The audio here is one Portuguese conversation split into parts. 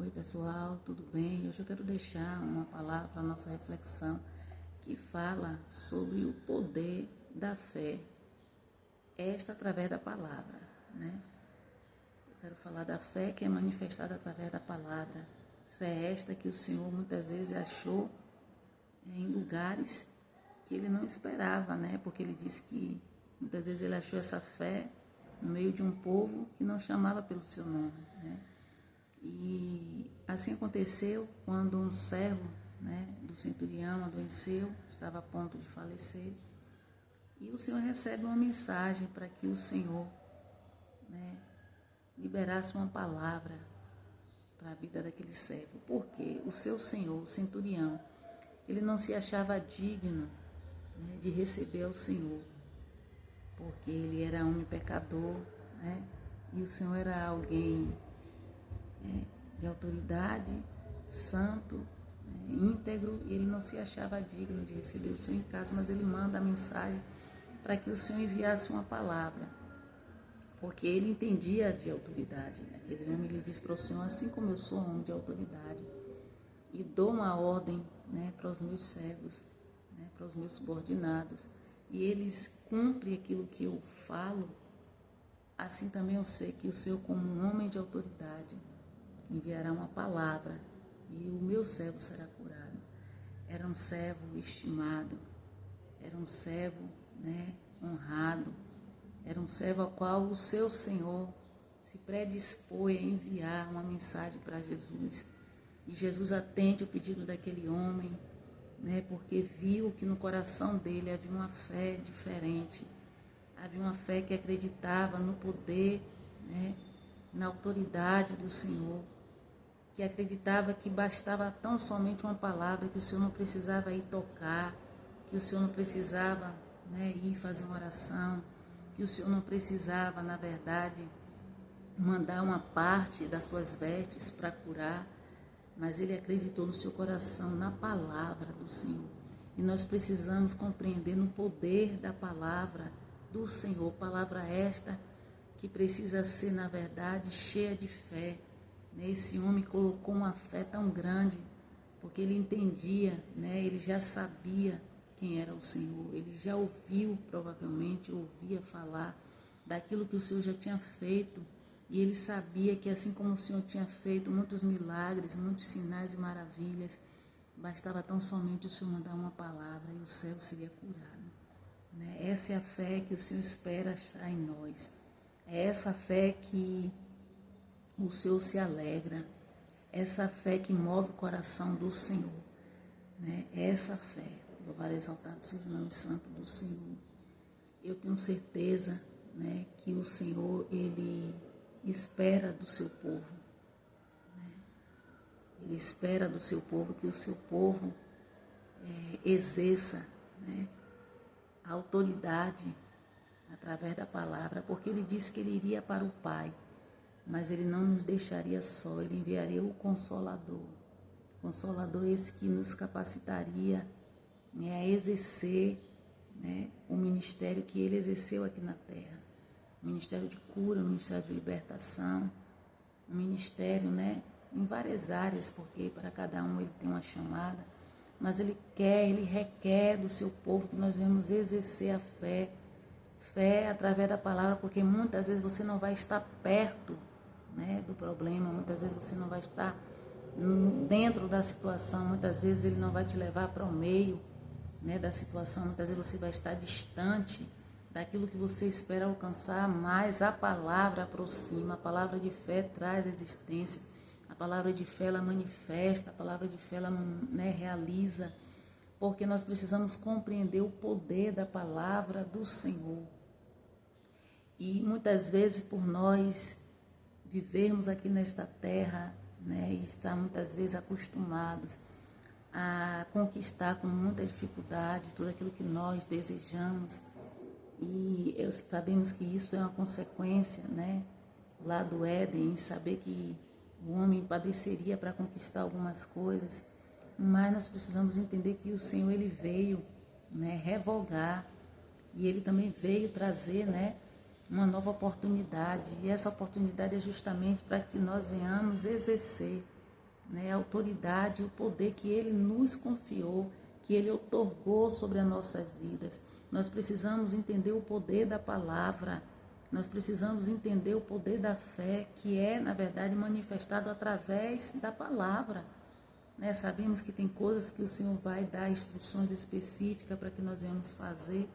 Oi pessoal, tudo bem? Hoje eu quero deixar uma palavra para a nossa reflexão que fala sobre o poder da fé, esta através da palavra, né? Eu quero falar da fé que é manifestada através da palavra, fé esta que o Senhor muitas vezes achou em lugares que ele não esperava, né? Porque ele disse que muitas vezes ele achou essa fé no meio de um povo que não chamava pelo seu nome, né? E assim aconteceu quando um servo, né, do centurião adoeceu, estava a ponto de falecer, e o Senhor recebe uma mensagem para que o Senhor, né, liberasse uma palavra para a vida daquele servo. Porque o seu senhor, o centurião, ele não se achava digno, né, de receber ao Senhor, porque ele era homem pecador, né, e o Senhor era alguém de autoridade, santo, íntegro, e ele não se achava digno de receber o Senhor em casa, mas ele manda a mensagem para que o Senhor enviasse uma palavra, porque ele entendia de autoridade. Aquele homem, ele disse para o Senhor: assim como eu sou um homem de autoridade e dou uma ordem, né, para os meus servos, né, para os meus subordinados, e eles cumprem aquilo que eu falo, assim também eu sei que o Senhor, como um homem de autoridade, enviará uma palavra e o meu servo será curado. Era um servo estimado, era um servo, né, honrado, era um servo ao qual o seu Senhor se predispôs a enviar uma mensagem para Jesus. E Jesus atende o pedido daquele homem, né, porque viu que no coração dele havia uma fé diferente, havia uma fé que acreditava no poder, né, na autoridade do Senhor, que acreditava que bastava tão somente uma palavra, que o Senhor não precisava ir tocar, que o Senhor não precisava, né, ir fazer uma oração, que o Senhor não precisava, na verdade, mandar uma parte das suas vestes para curar, mas ele acreditou no seu coração, na palavra do Senhor. E nós precisamos compreender no poder da palavra do Senhor, palavra esta que precisa ser, na verdade, cheia de fé. Esse homem colocou uma fé tão grande, porque ele entendia, né? Ele já sabia quem era o Senhor, ele já ouviu, provavelmente, ouvia falar daquilo que o Senhor já tinha feito, e ele sabia que assim como o Senhor tinha feito muitos milagres, muitos sinais e maravilhas, bastava tão somente o Senhor mandar uma palavra e o céu seria curado, né? Essa é a fé que o Senhor espera achar em nós, é essa fé que o Senhor se alegra, essa fé que move o coração do Senhor, né? Essa fé, louvado e exaltado seja o nome santo do Senhor. Eu tenho certeza, né, que o Senhor, ele espera do seu povo, né? Ele espera do seu povo que o seu povo exerça, né, a autoridade através da palavra, porque ele disse que ele iria para o Pai, mas ele não nos deixaria só, ele enviaria o Consolador. Consolador esse que nos capacitaria, né, a exercer, né, o ministério que ele exerceu aqui na terra. Um ministério de cura, um ministério de libertação, um ministério, né, em várias áreas, porque para cada um ele tem uma chamada, mas ele requer do seu povo que nós venhamos exercer a fé, fé através da palavra, porque muitas vezes você não vai estar perto, né, do problema, muitas vezes você não vai estar dentro da situação, muitas vezes ele não vai te levar para o meio, né, da situação, muitas vezes você vai estar distante daquilo que você espera alcançar, mas a palavra aproxima, a palavra de fé traz existência, a palavra de fé ela manifesta, a palavra de fé ela, né, realiza, porque nós precisamos compreender o poder da palavra do Senhor. E muitas vezes por nós vivermos aqui nesta terra, né, e estar muitas vezes acostumados a conquistar com muita dificuldade tudo aquilo que nós desejamos, e sabemos que isso é uma consequência, né, lá do Éden, em saber que o homem padeceria para conquistar algumas coisas, mas nós precisamos entender que o Senhor ele veio, né, revogar, e ele também veio trazer, né, uma nova oportunidade, e essa oportunidade é justamente para que nós venhamos exercer, né, a autoridade, o poder que Ele nos confiou, que Ele outorgou sobre as nossas vidas. Nós precisamos entender o poder da palavra, nós precisamos entender o poder da fé, que é, na verdade, manifestado através da palavra. Né? Sabemos que tem coisas que o Senhor vai dar instruções específicas para que nós venhamos fazer,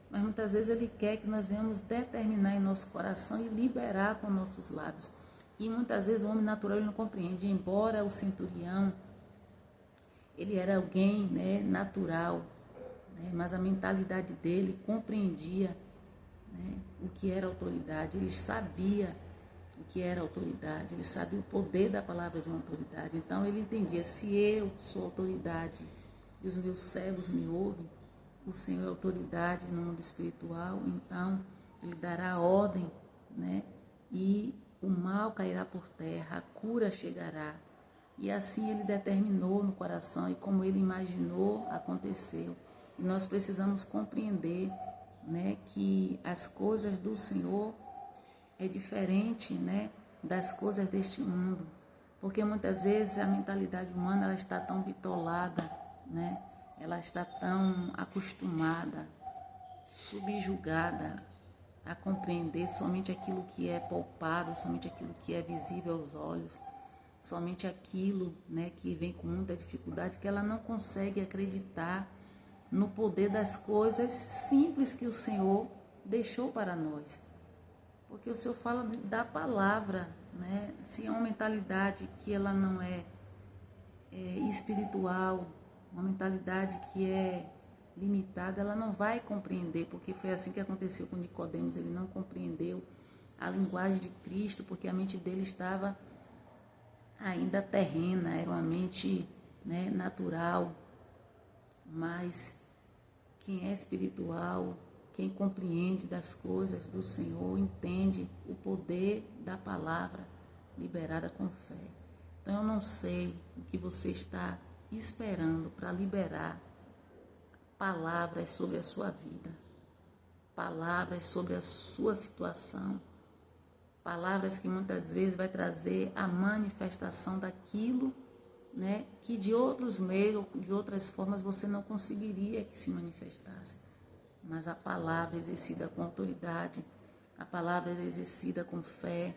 mas muitas vezes Ele quer que nós venhamos determinar em nosso coração e liberar com nossos lábios. E muitas vezes o homem natural ele não compreende, embora o centurião, ele era alguém, né, natural, né, mas a mentalidade dele compreendia, né, o que era autoridade, ele sabia o que era autoridade, ele sabia o poder da palavra de uma autoridade. Então ele entendia, se eu sou autoridade e os meus servos me ouvem, o Senhor é autoridade no mundo espiritual, então Ele dará ordem, né? E o mal cairá por terra, a cura chegará. E assim Ele determinou no coração e como Ele imaginou, aconteceu. E nós precisamos compreender, né, que as coisas do Senhor é diferente, né, das coisas deste mundo. Porque muitas vezes a mentalidade humana ela está tão bitolada, né? Ela está tão acostumada, subjugada a compreender somente aquilo que é palpável, somente aquilo que é visível aos olhos, somente aquilo, né, que vem com muita dificuldade, que ela não consegue acreditar no poder das coisas simples que o Senhor deixou para nós. Porque o Senhor fala da palavra, né? Se é uma mentalidade que ela não é espiritual, uma mentalidade que é limitada, ela não vai compreender, porque foi assim que aconteceu com Nicodemos, ele não compreendeu a linguagem de Cristo, porque a mente dele estava ainda terrena, era uma mente, né, natural, mas quem é espiritual, quem compreende das coisas do Senhor, entende o poder da palavra liberada com fé. Então eu não sei o que você está esperando para liberar palavras sobre a sua vida, palavras sobre a sua situação, palavras que muitas vezes vai trazer a manifestação daquilo, né, que de outros meios, de outras formas você não conseguiria que se manifestasse. Mas a palavra exercida com autoridade, a palavra exercida com fé,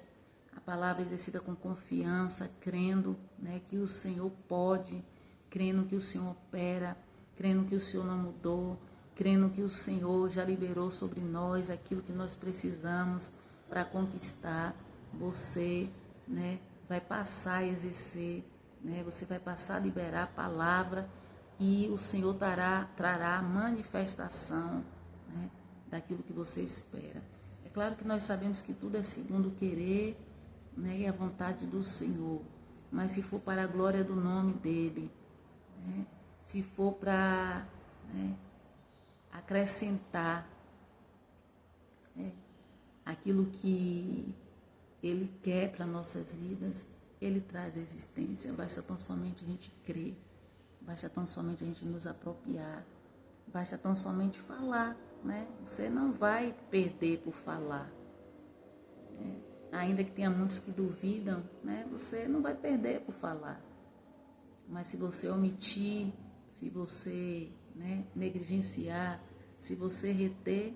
a palavra exercida com confiança, crendo, né, que o Senhor pode, crendo que o Senhor opera, crendo que o Senhor não mudou, crendo que o Senhor já liberou sobre nós aquilo que nós precisamos para conquistar. Você, né, vai passar a exercer, né, você vai passar a liberar a palavra e o Senhor trará a manifestação, né, daquilo que você espera. É claro que nós sabemos que tudo é segundo o querer, né, e a vontade do Senhor, mas se for para a glória do nome dEle, né, se for para, né, acrescentar, né, aquilo que Ele quer para nossas vidas, Ele traz a existência. Basta tão somente a gente crer, basta tão somente a gente nos apropriar, basta tão somente falar, né? Você não vai perder por falar, né? Ainda que tenha muitos que duvidam, né? Você não vai perder por falar. Mas se você omitir, se você, né, negligenciar, se você reter,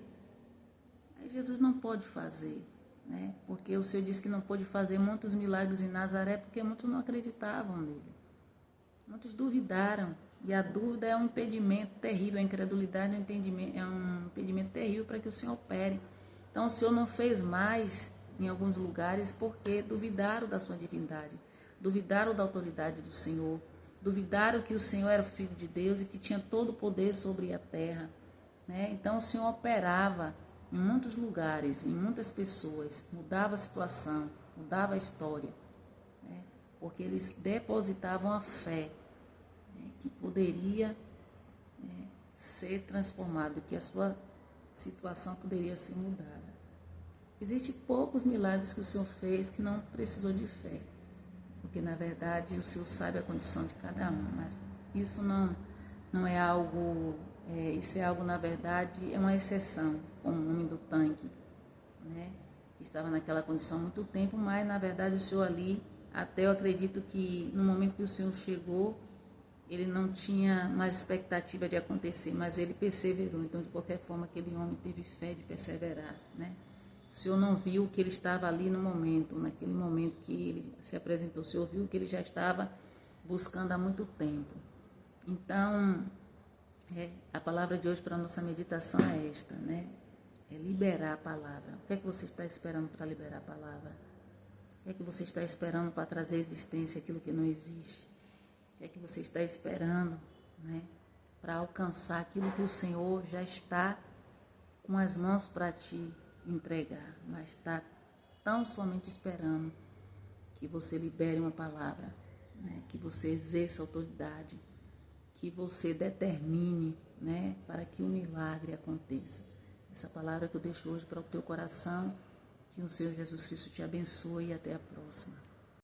aí Jesus não pode fazer, né? Porque o Senhor disse que não pôde fazer muitos milagres em Nazaré porque muitos não acreditavam nele. Muitos duvidaram. E a dúvida é um impedimento terrível, a incredulidade é um impedimento terrível para que o Senhor opere. Então o Senhor não fez mais em alguns lugares porque duvidaram da sua divindade, duvidaram da autoridade do Senhor, duvidaram que o Senhor era o Filho de Deus e que tinha todo o poder sobre a terra, né? Então o Senhor operava em muitos lugares, em muitas pessoas, mudava a situação, mudava a história, né? Porque eles depositavam a fé, né, que poderia, né, ser transformado, que a sua situação poderia ser mudada. Existem poucos milagres que o Senhor fez que não precisou de fé, porque na verdade o Senhor sabe a condição de cada um, mas isso não é algo, isso é algo, na verdade, é uma exceção, como o homem do tanque, né, que estava naquela condição há muito tempo, mas na verdade o Senhor ali Até eu acredito que no momento que o Senhor chegou, ele não tinha mais expectativa de acontecer, mas ele perseverou. Então, de qualquer forma, aquele homem teve fé de perseverar, né? O Senhor não viu que ele estava ali no momento, naquele momento que ele se apresentou. O Senhor viu que ele já estava buscando há muito tempo. Então, a palavra de hoje para a nossa meditação é esta, né? É liberar a palavra. O que é que você está esperando para liberar a palavra? O que é que você está esperando para trazer à existência aquilo que não existe? O que é que você está esperando, né, para alcançar aquilo que o Senhor já está com as mãos para te entregar, mas está tão somente esperando que você libere uma palavra, né, que você exerça autoridade, que você determine, né, para que o milagre aconteça. Essa palavra que eu deixo hoje para o teu coração, que o Senhor Jesus Cristo te abençoe e até a próxima.